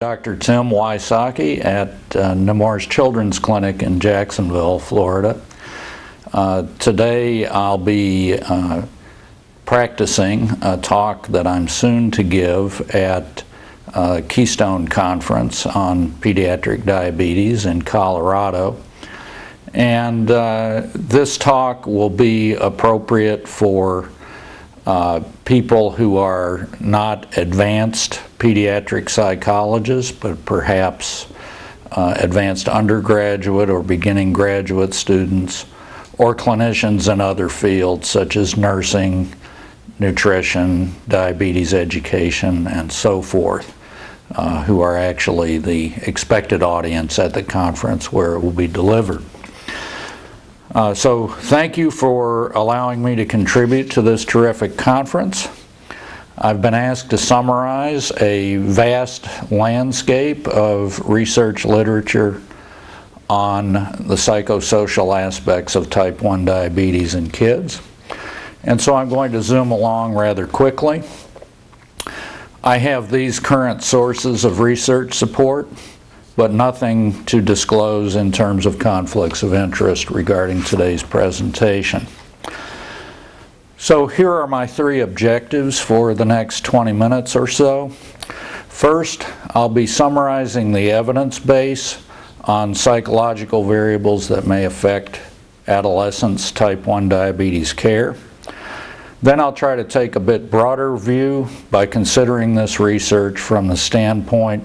Dr. Tim Wysocki at Nemours Children's Clinic in Jacksonville, Florida. Today I'll be practicing a talk that I'm soon to give at Keystone Conference on Pediatric Diabetes in Colorado. And this talk will be appropriate for people who are not advanced pediatric psychologists, but perhaps advanced undergraduate or beginning graduate students, or clinicians in other fields such as nursing, nutrition, diabetes education, and so forth, who are actually the expected audience at the conference where it will be delivered. So thank you for allowing me to contribute to this terrific conference. I've been asked to summarize a vast landscape of research literature on the psychosocial aspects of type 1 diabetes in kids. And so I'm going to zoom along rather quickly. I have these current sources of research support, but nothing to disclose in terms of conflicts of interest regarding today's presentation. So here are my three objectives for the next 20 minutes or so. First, I'll be summarizing the evidence base on psychological variables that may affect adolescents' type 1 diabetes care. Then I'll try to take a bit broader view by considering this research from the standpoint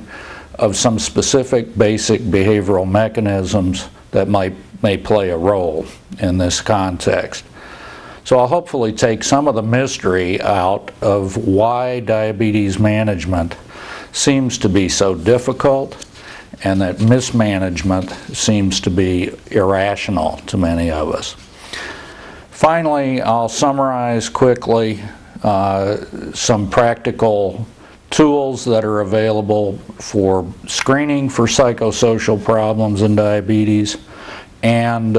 of some specific basic behavioral mechanisms that may play a role in this context. So I'll hopefully take some of the mystery out of why diabetes management seems to be so difficult and that mismanagement seems to be irrational to many of us. Finally, I'll summarize quickly some practical tools that are available for screening for psychosocial problems in diabetes, and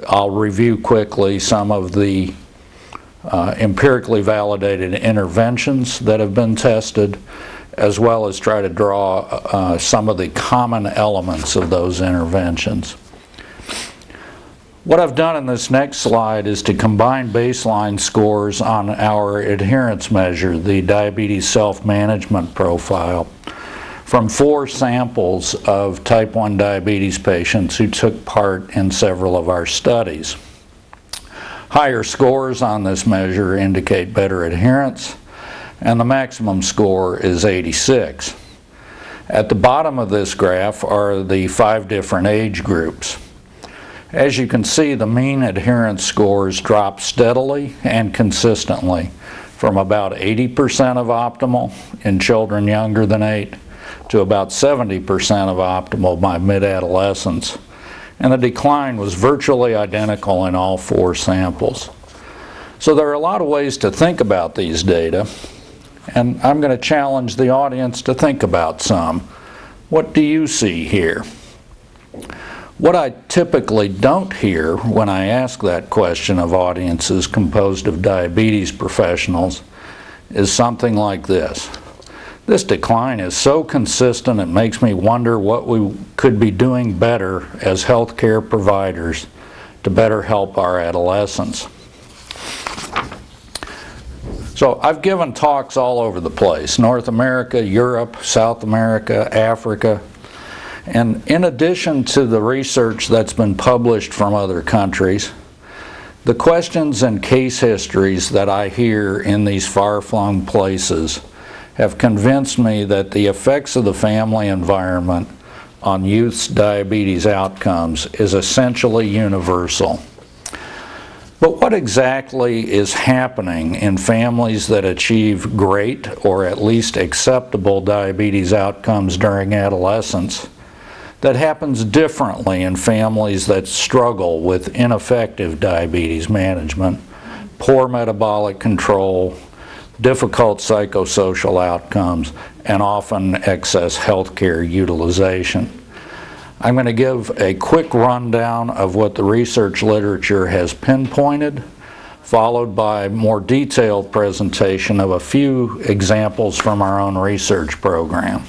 I'll review quickly some of the empirically validated interventions that have been tested, as well as try to draw some of the common elements of those interventions. What I've done in this next slide is to combine baseline scores on our adherence measure, the diabetes self-management profile, from 4 samples of type 1 diabetes patients who took part in several of our studies. Higher scores on this measure indicate better adherence, and the maximum score is 86. At the bottom of this graph are the 5 different age groups. As you can see, the mean adherence scores drop steadily and consistently from about 80% of optimal in children younger than 8 to about 70% of optimal by mid-adolescence, and the decline was virtually identical in all 4 samples. So there are a lot of ways to think about these data, and I'm going to challenge the audience to think about some. What do you see here? What I typically don't hear when I ask that question of audiences composed of diabetes professionals is something like this. This decline is so consistent it makes me wonder what we could be doing better as healthcare providers to better help our adolescents. So I've given talks all over the place: North America, Europe, South America, Africa. And in addition to the research that's been published from other countries, the questions and case histories that I hear in these far-flung places have convinced me that the effects of the family environment on youth's diabetes outcomes is essentially universal. But what exactly is happening in families that achieve great or at least acceptable diabetes outcomes during adolescence that happens differently in families that struggle with ineffective diabetes management, poor metabolic control, difficult psychosocial outcomes, and often excess healthcare utilization? I'm going to give a quick rundown of what the research literature has pinpointed, followed by more detailed presentation of a few examples from our own research program.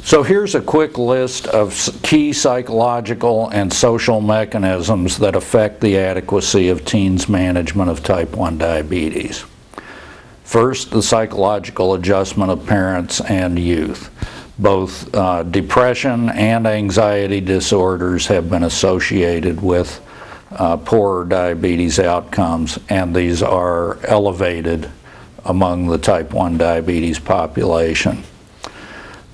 So here's a quick list of key psychological and social mechanisms that affect the adequacy of teens' management of type 1 diabetes. First, the psychological adjustment of parents and youth. Both depression and anxiety disorders have been associated with poorer diabetes outcomes, and these are elevated among the type 1 diabetes population.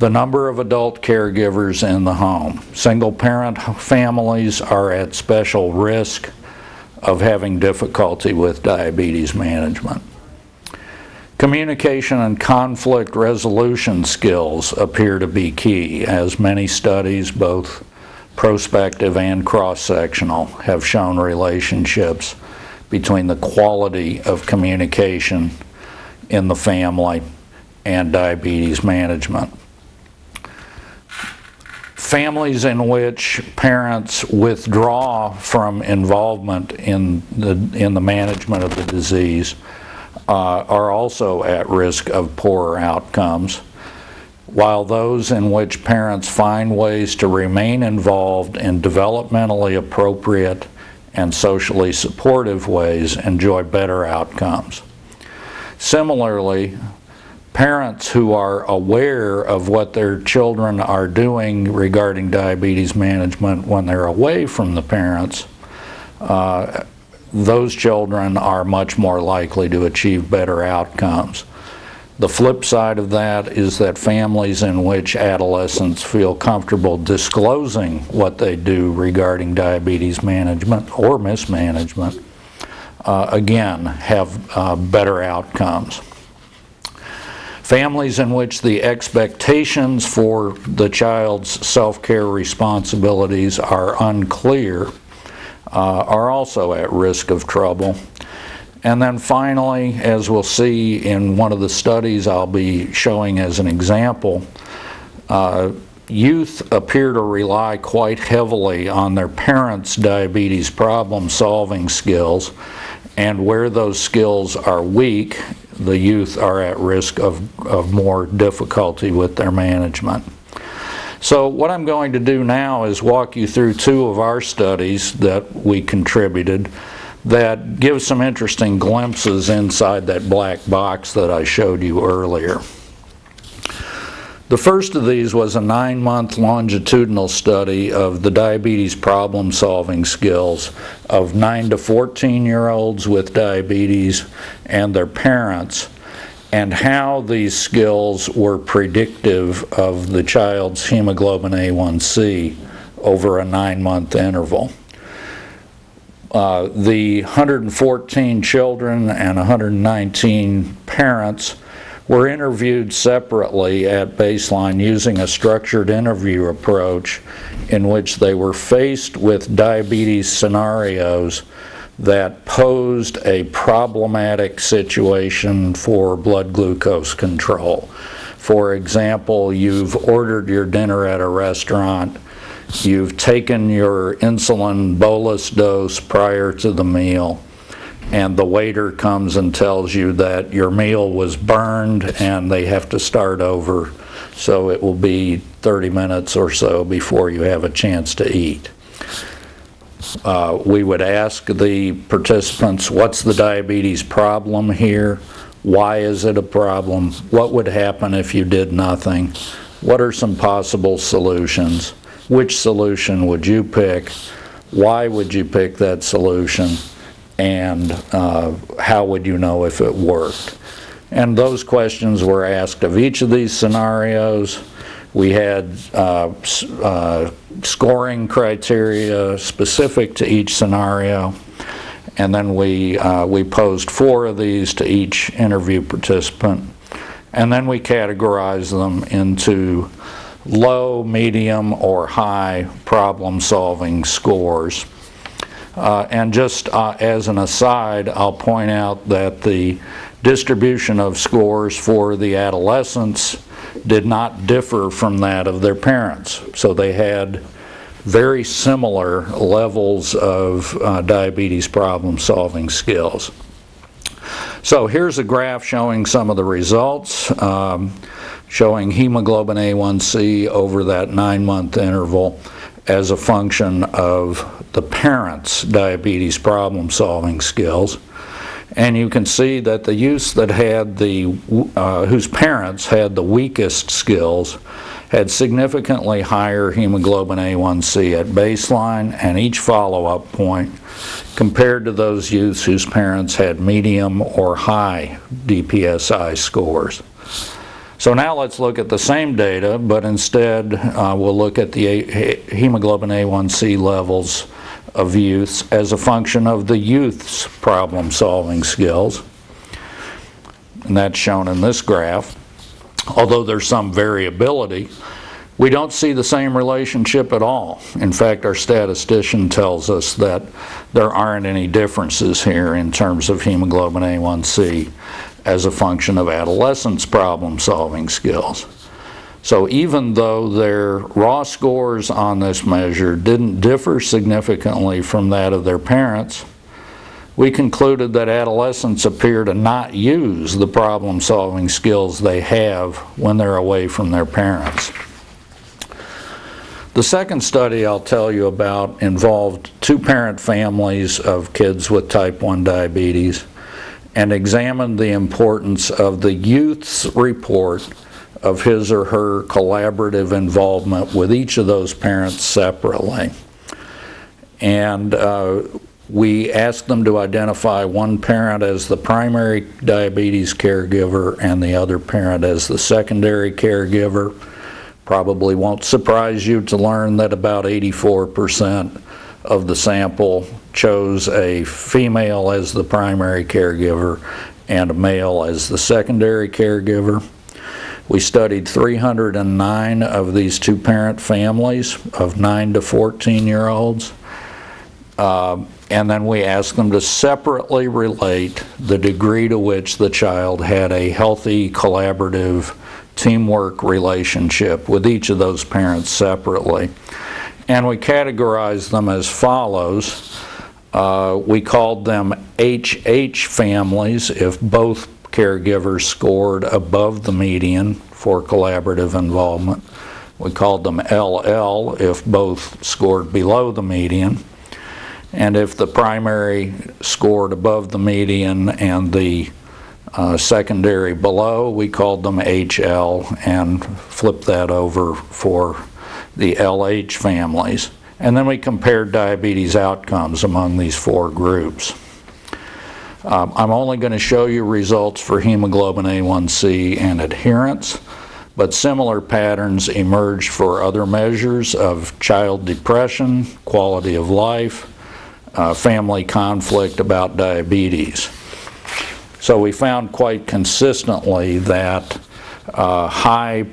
The number of adult caregivers in the home. Single-parent families are at special risk of having difficulty with diabetes management. Communication and conflict resolution skills appear to be key, as many studies, both prospective and cross-sectional, have shown relationships between the quality of communication in the family and diabetes management. Families in which parents withdraw from involvement in the management of the disease are also at risk of poorer outcomes, while those in which parents find ways to remain involved in developmentally appropriate and socially supportive ways enjoy better outcomes. Similarly, parents who are aware of what their children are doing regarding diabetes management when they're away from the parents, those children are much more likely to achieve better outcomes. The flip side of that is that families in which adolescents feel comfortable disclosing what they do regarding diabetes management or mismanagement, again, have better outcomes. Families in which the expectations for the child's self-care responsibilities are unclear are also at risk of trouble. And then finally, as we'll see in one of the studies I'll be showing as an example, youth appear to rely quite heavily on their parents' diabetes problem-solving skills, and where those skills are weak, the youth are at risk of more difficulty with their management. So what I'm going to do now is walk you through two of our studies that we contributed that give some interesting glimpses inside that black box that I showed you earlier. The first of these was a 9-month longitudinal study of the diabetes problem-solving skills of 9 to 14-year-olds with diabetes and their parents, and how these skills were predictive of the child's hemoglobin A1C over a 9-month interval. The 114 children and 119 parents were interviewed separately at baseline using a structured interview approach in which they were faced with diabetes scenarios that posed a problematic situation for blood glucose control. For example, you've ordered your dinner at a restaurant, you've taken your insulin bolus dose prior to the meal, and the waiter comes and tells you that your meal was burned and they have to start over, so it will be 30 minutes or so before you have a chance to eat. We would ask the participants, what's the diabetes problem here? Why is it a problem? What would happen if you did nothing? What are some possible solutions? Which solution would you pick? Why would you pick that solution? And how would you know if it worked? And those questions were asked of each of these scenarios. We had scoring criteria specific to each scenario, and then we posed 4 of these to each interview participant, and then we categorized them into low, medium, or high problem-solving scores. And just as an aside, I'll point out that the distribution of scores for the adolescents did not differ from that of their parents. So they had very similar levels of diabetes problem-solving skills. So here's a graph showing some of the results. showing hemoglobin A1C over that 9-month interval as a function of the parents' diabetes problem-solving skills. And you can see that the youths that had whose parents had the weakest skills had significantly higher hemoglobin A1C at baseline and each follow-up point compared to those youths whose parents had medium or high DPSI scores. So now let's look at the same data, but instead we'll look at the hemoglobin A1C levels of youths as a function of the youth's problem-solving skills. And that's shown in this graph. Although there's some variability, we don't see the same relationship at all. In fact, our statistician tells us that there aren't any differences here in terms of hemoglobin A1C as a function of adolescents' problem-solving skills. So even though their raw scores on this measure didn't differ significantly from that of their parents, we concluded that adolescents appear to not use the problem-solving skills they have when they're away from their parents. The second study I'll tell you about involved 2 parent families of kids with type 1 diabetes and examined the importance of the youth's report of his or her collaborative involvement with each of those parents separately. And we asked them to identify one parent as the primary diabetes caregiver and the other parent as the secondary caregiver. Probably won't surprise you to learn that about 84% of the sample chose a female as the primary caregiver and a male as the secondary caregiver. We studied 309 of these 2 parent families of 9 to 14-year-olds. And then we asked them to separately relate the degree to which the child had a healthy, collaborative, teamwork relationship with each of those parents separately. And we categorized them as follows. We called them HH families if both caregivers scored above the median for collaborative involvement. We called them LL if both scored below the median. And if the primary scored above the median and the secondary below, we called them HL and flipped that over for the LH families. And then we compared diabetes outcomes among these 4 groups. I'm only going to show you results for hemoglobin A1C and adherence, but similar patterns emerged for other measures of child depression, quality of life, family conflict about diabetes. So we found quite consistently that high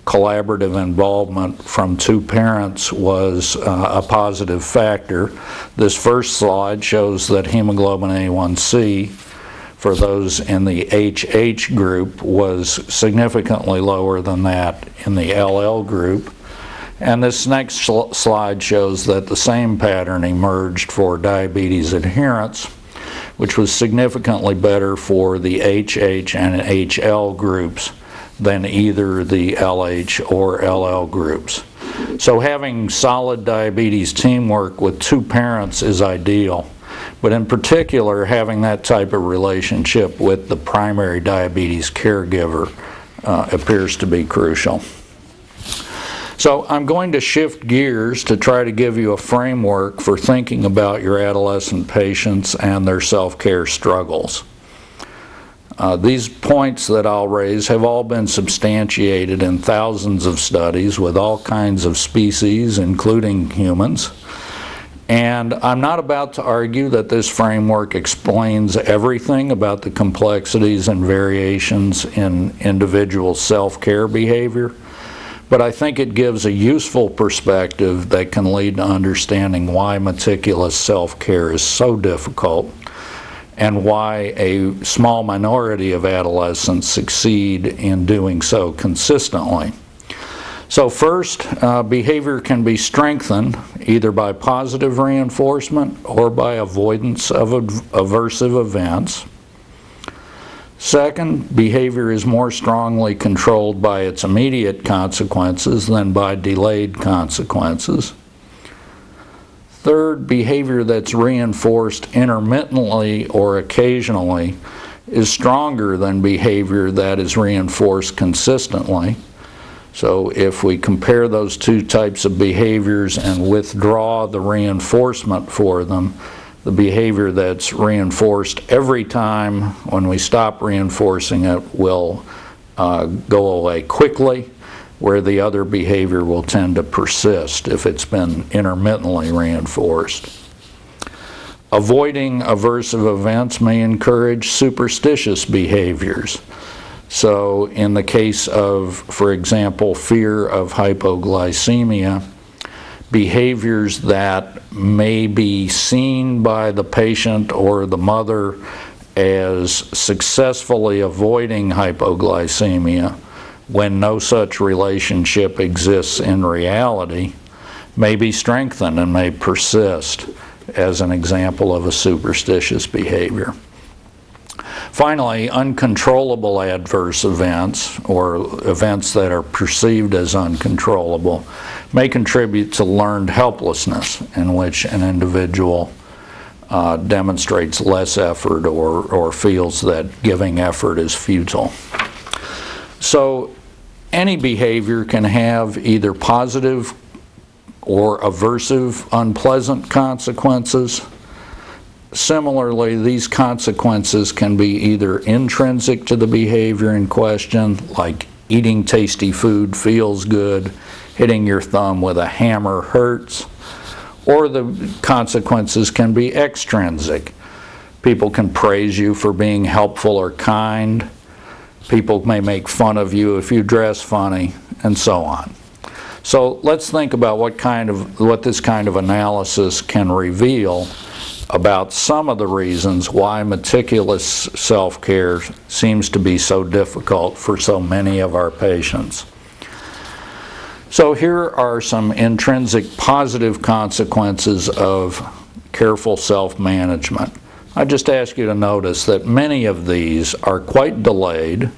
collaborative involvement from 2 parents was a positive factor. This first slide shows that hemoglobin A1C for those in the HH group was significantly lower than that in the LL group. And this next slide shows that the same pattern emerged for diabetes adherence, which was significantly better for the HH and HL groups than either the LH or LL groups. So having solid diabetes teamwork with 2 parents is ideal, but in particular having that type of relationship with the primary diabetes caregiver appears to be crucial. So I'm going to shift gears to try to give you a framework for thinking about your adolescent patients and their self-care struggles. These points that I'll raise have all been substantiated in thousands of studies with all kinds of species, including humans. And I'm not about to argue that this framework explains everything about the complexities and variations in individual self-care behavior, but I think it gives a useful perspective that can lead to understanding why meticulous self-care is so difficult and why a small minority of adolescents succeed in doing so consistently. So first, behavior can be strengthened either by positive reinforcement or by avoidance of aversive events. Second, behavior is more strongly controlled by its immediate consequences than by delayed consequences. Third, behavior that's reinforced intermittently or occasionally is stronger than behavior that is reinforced consistently. So if we compare those two types of behaviors and withdraw the reinforcement for them, the behavior that's reinforced every time when we stop reinforcing it will go away quickly, where the other behavior will tend to persist if it's been intermittently reinforced. Avoiding aversive events may encourage superstitious behaviors. So in the case of, for example, fear of hypoglycemia, behaviors that may be seen by the patient or the mother as successfully avoiding hypoglycemia when no such relationship exists in reality may be strengthened and may persist as an example of a superstitious behavior. Finally, uncontrollable adverse events, or events that are perceived as uncontrollable, may contribute to learned helplessness, in which an individual demonstrates less effort or feels that giving effort is futile. So any behavior can have either positive or aversive unpleasant consequences. Similarly, these consequences can be either intrinsic to the behavior in question, like eating tasty food feels good, hitting your thumb with a hammer hurts, or the consequences can be extrinsic. People can praise you for being helpful or kind. People may make fun of you if you dress funny, and so on. So let's think about what this kind of analysis can reveal about some of the reasons why meticulous self-care seems to be so difficult for so many of our patients. So here are some intrinsic positive consequences of careful self-management. I just ask you to notice that many of these are quite delayed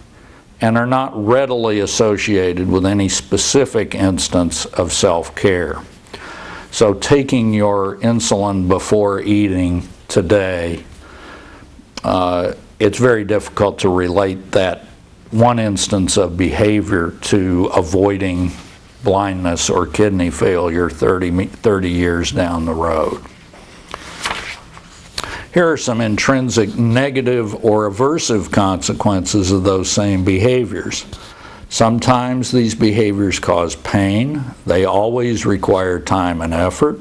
and are not readily associated with any specific instance of self-care. So taking your insulin before eating today, it's very difficult to relate that one instance of behavior to avoiding blindness or kidney failure 30 years down the road. Here are some intrinsic negative or aversive consequences of those same behaviors. Sometimes these behaviors cause pain. They always require time and effort.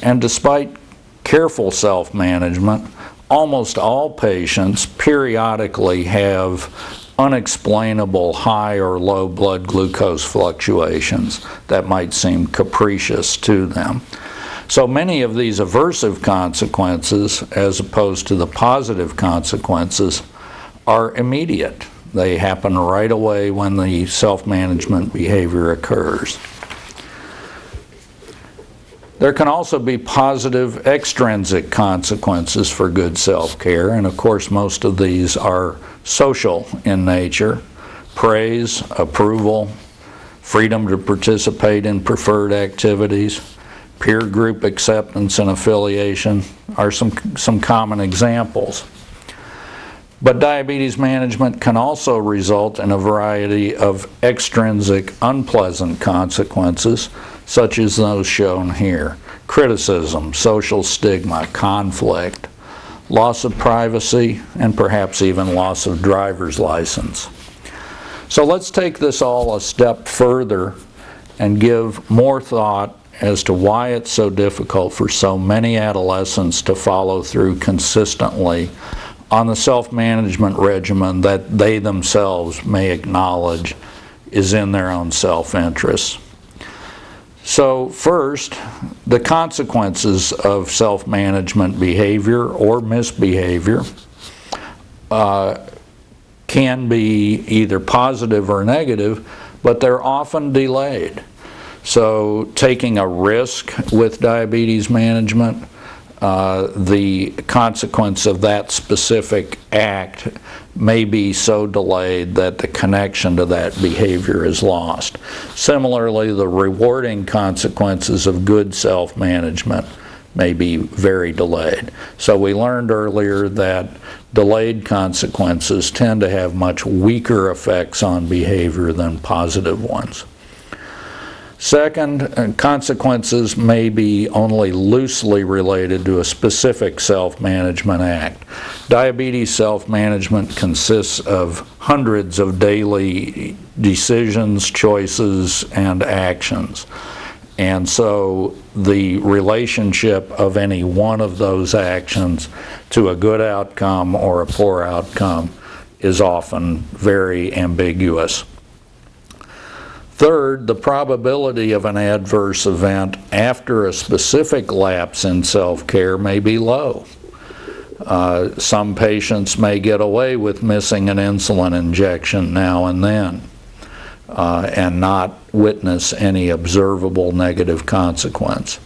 And despite careful self-management, almost all patients periodically have unexplainable high or low blood glucose fluctuations that might seem capricious to them. So many of these aversive consequences, as opposed to the positive consequences, are immediate. They happen right away when the self-management behavior occurs. There can also be positive extrinsic consequences for good self-care, and of course most of these are social in nature. Praise, approval, freedom to participate in preferred activities, peer group acceptance and affiliation are some common examples. But diabetes management can also result in a variety of extrinsic unpleasant consequences, such as those shown here: criticism, social stigma, conflict, loss of privacy, and perhaps even loss of driver's license. So let's take this all a step further and give more thought as to why it's so difficult for so many adolescents to follow through consistently on the self-management regimen that they themselves may acknowledge is in their own self-interest. So first, the consequences of self-management behavior or misbehavior can be either positive or negative, but they're often delayed. So taking a risk with diabetes management the consequence of that specific act may be so delayed that the connection to that behavior is lost. Similarly, the rewarding consequences of good self-management may be very delayed. So we learned earlier that delayed consequences tend to have much weaker effects on behavior than positive ones. Second, consequences may be only loosely related to a specific self-management act. Diabetes self-management consists of hundreds of daily decisions, choices, and actions. And so the relationship of any one of those actions to a good outcome or a poor outcome is often very ambiguous. Third, the probability of an adverse event after a specific lapse in self-care may be low. Some patients may get away with missing an insulin injection now and then and not witness any observable negative consequence.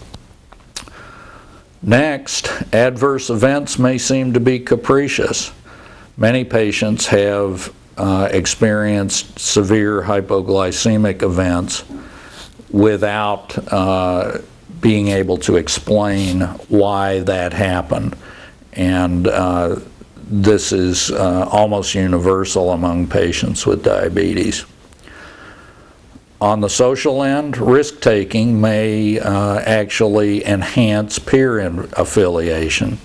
Next, adverse events may seem to be capricious. Many patients have experienced severe hypoglycemic events without being able to explain why that happened. And this is almost universal among patients with diabetes. On the social end, risk-taking may actually enhance peer affiliation.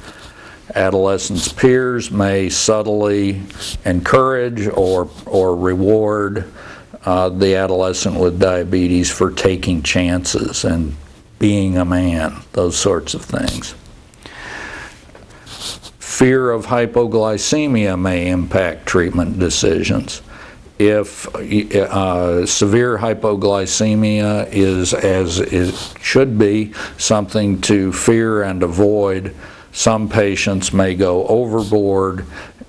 Adolescents' peers may subtly encourage or reward the adolescent with diabetes for taking chances and being a man, those sorts of things. Fear of hypoglycemia may impact treatment decisions. If severe hypoglycemia is, as it should be, something to fear and avoid, some patients may go overboard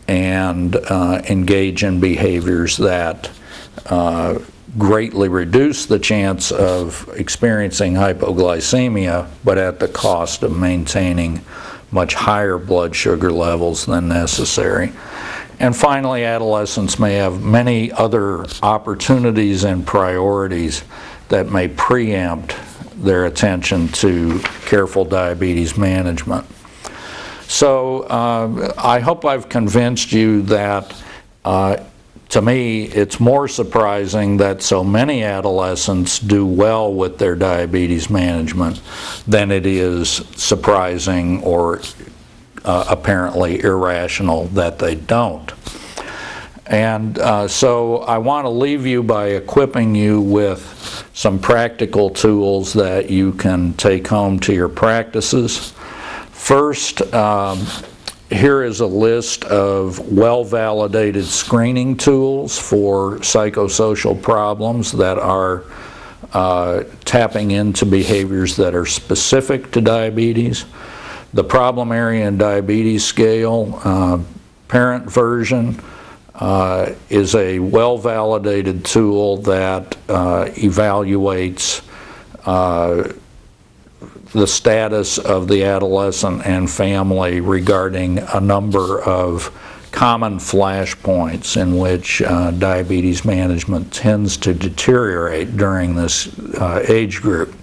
and engage in behaviors that greatly reduce the chance of experiencing hypoglycemia, but at the cost of maintaining much higher blood sugar levels than necessary. And finally, adolescents may have many other opportunities and priorities that may preempt their attention to careful diabetes management. So I hope I've convinced you that to me it's more surprising that so many adolescents do well with their diabetes management than it is surprising or apparently irrational that they don't. And so I want to leave you by equipping you with some practical tools that you can take home to your practices. First, here is a list of well-validated screening tools for psychosocial problems that are tapping into behaviors that are specific to diabetes. The Problem Area and Diabetes Scale, parent version, is a well-validated tool that evaluates the status of the adolescent and family regarding a number of common flashpoints in which diabetes management tends to deteriorate during this age group.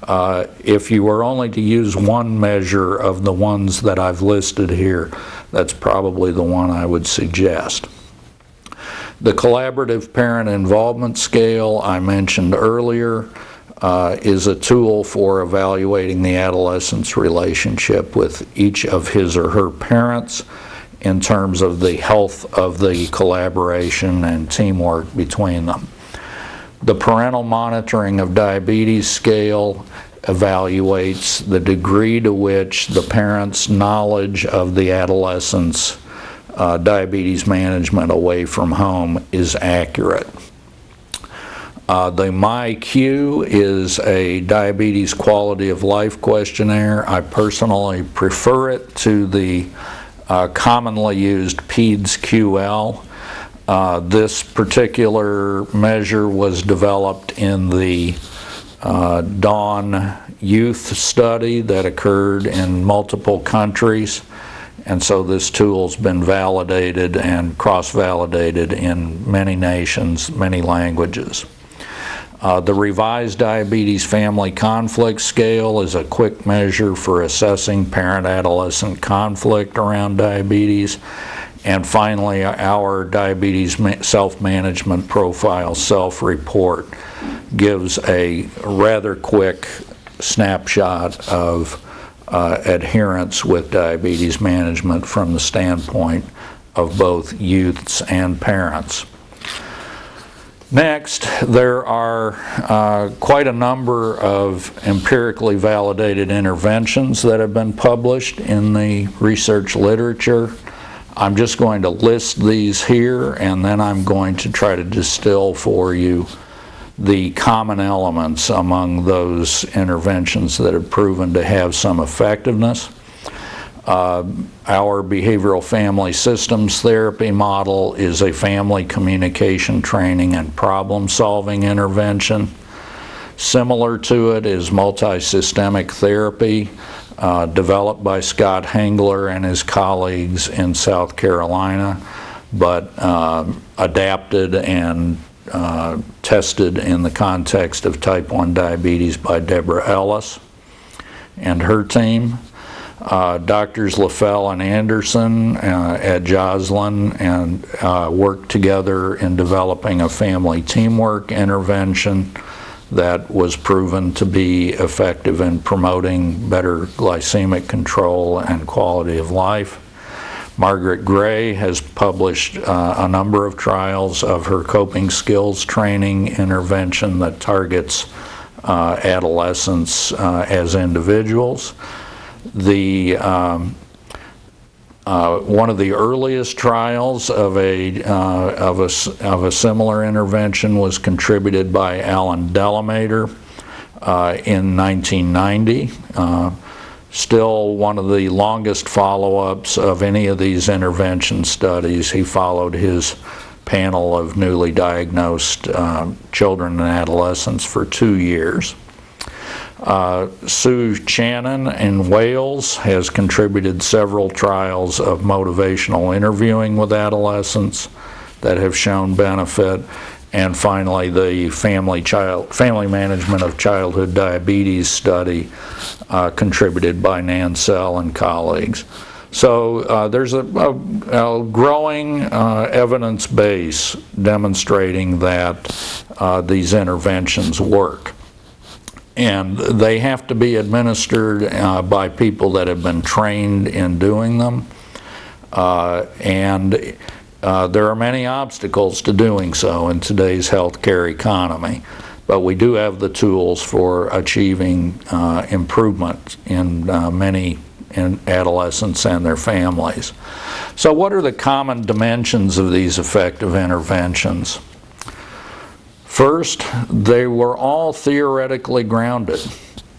If you were only to use one measure of the ones that I've listed here, that's probably the one I would suggest. The Collaborative Parent Involvement Scale I mentioned earlier is a tool for evaluating the adolescent's relationship with each of his or her parents in terms of the health of the collaboration and teamwork between them. The Parental Monitoring of Diabetes Scale evaluates the degree to which the parent's knowledge of the adolescent's diabetes management away from home is accurate. The MyQ is a diabetes quality of life questionnaire. I personally prefer it to the commonly used PEDS QL. This particular measure was developed in the Dawn youth study that occurred in multiple countries, and so this tool's been validated and cross-validated in many nations, many languages. The revised diabetes family conflict scale is a quick measure for assessing parent-adolescent conflict around diabetes. And finally, our diabetes self-management profile self-report gives a rather quick snapshot of adherence with diabetes management from the standpoint of both youths and parents. Next, there are quite a number of empirically validated interventions that have been published in the research literature. I'm just going to list these here, and then I'm going to try to distill for you the common elements among those interventions that have proven to have some effectiveness. Our behavioral family systems therapy model is a family communication training and problem-solving intervention. Similar to it is multi-systemic therapy, developed by Scott Hengler and his colleagues in South Carolina, but adapted and tested in the context of type 1 diabetes by Deborah Ellis and her team. Doctors LaFell and Anderson at Joslin and worked together in developing a family teamwork intervention that was proven to be effective in promoting better glycemic control and quality of life. Margaret Gray has published a number of trials of her coping skills training intervention that targets adolescents as individuals. One of the earliest trials of a similar intervention was contributed by Alan Delamater in 1990. Still one of the longest follow-ups of any of these intervention studies. He followed his panel of newly diagnosed children and adolescents for 2 years. Sue Channon in Wales has contributed several trials of motivational interviewing with adolescents that have shown benefit. And finally, the family management of childhood diabetes study contributed by Nansel and colleagues. So there's a growing evidence base demonstrating that these interventions work. And they have to be administered by people that have been trained in doing them. There are many obstacles to doing so in today's healthcare economy, but we do have the tools for achieving improvement in many adolescents and their families. So what are the common dimensions of these effective interventions? First, they were all theoretically grounded.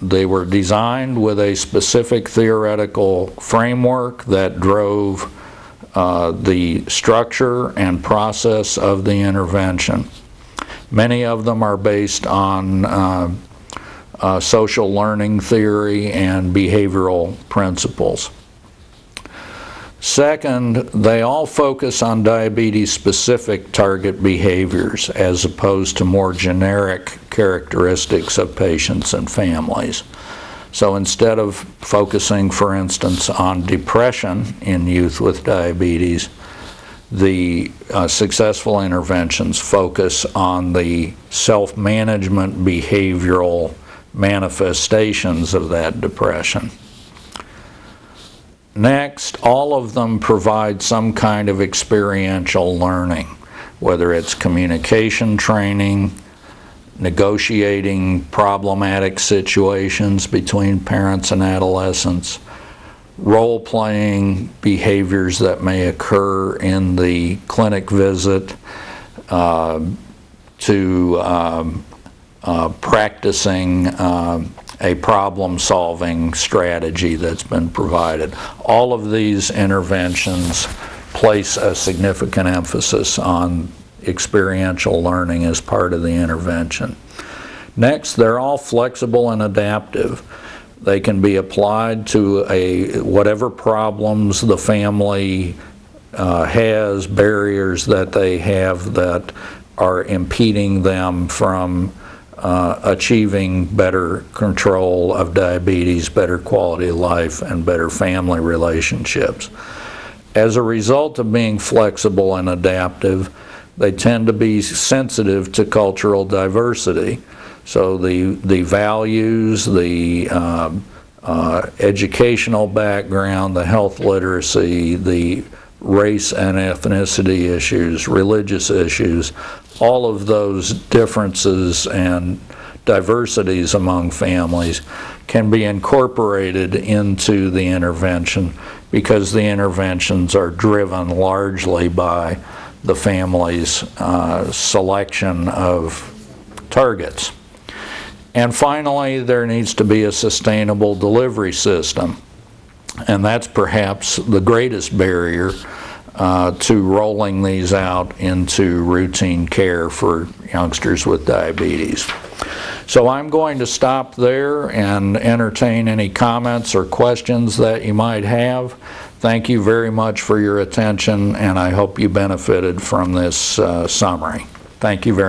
They were designed with a specific theoretical framework that drove the structure and process of the intervention. Many of them are based on social learning theory and behavioral principles. Second, they all focus on diabetes-specific target behaviors as opposed to more generic characteristics of patients and families. So instead of focusing, for instance, on depression in youth with diabetes, the successful interventions focus on the self-management behavioral manifestations of that depression. Next, all of them provide some kind of experiential learning, whether it's communication training, negotiating problematic situations between parents and adolescents, role-playing behaviors that may occur in the clinic visit, to practicing a problem-solving strategy that's been provided. All of these interventions place a significant emphasis on experiential learning as part of the intervention. Next, they're all flexible and adaptive. They can be applied to whatever problems the family has, barriers that they have that are impeding them from achieving better control of diabetes, better quality of life, and better family relationships. As a result of being flexible and adaptive, they tend to be sensitive to cultural diversity. So the values, the educational background, the health literacy, the race and ethnicity issues, religious issues, all of those differences and diversities among families can be incorporated into the intervention because the interventions are driven largely by the family's selection of targets. And finally, there needs to be a sustainable delivery system. And that's perhaps the greatest barrier to rolling these out into routine care for youngsters with diabetes. So I'm going to stop there and entertain any comments or questions that you might have. Thank you very much for your attention, and I hope you benefited from this summary. Thank you very much.